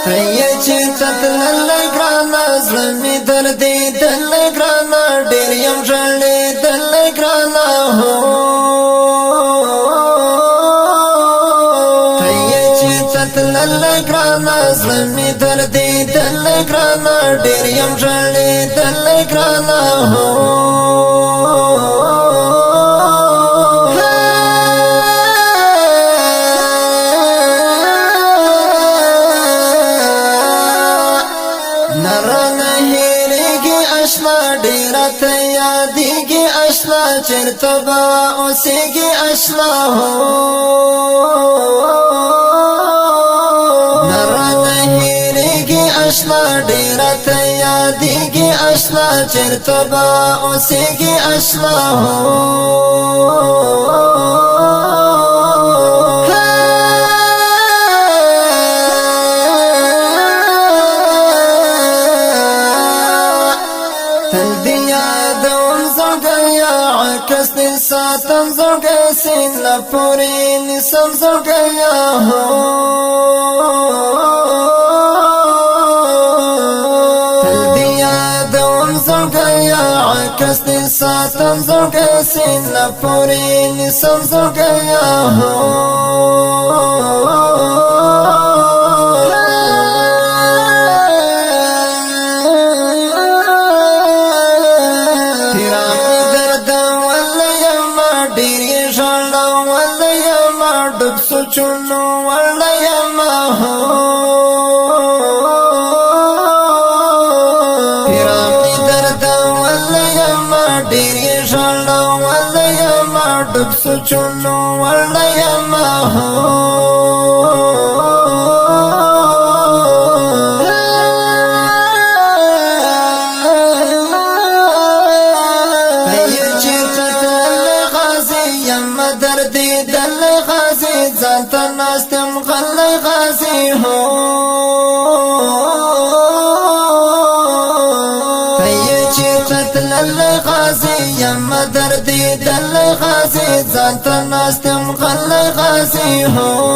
هيا چې تتلل ګرانا زړه مې دردېدل ګرانا ډېر یم ژړېدل ګرانا هو هيا چې تتلل ګرانا زړه مې دردېدل ګرانا ډېر یم ژړېدل ګرانا هو ډیره ته یادېږي اشنا چېرته به اوسېږي اشنا هو نه رانه هېرېږي اشنا ډیره ته یادېږي اشنا چېرته به اوسېږي اشنا هو ساتم زړګی سینه پورې نیسم زړګی هو تل دې یادوم زړګی عکس دې ساتم زړګی سینه پورې نیسم زړګی هو سوچونو ولایما هو پیرامي درد ولایما ډېر ژړا ولایما ډب سوچونو ولایما هو زانتا ناستم غلی غازی ہو پیه چی قتل غازی یم دردی دل غازی زانتا ناستم غلی غازی ہو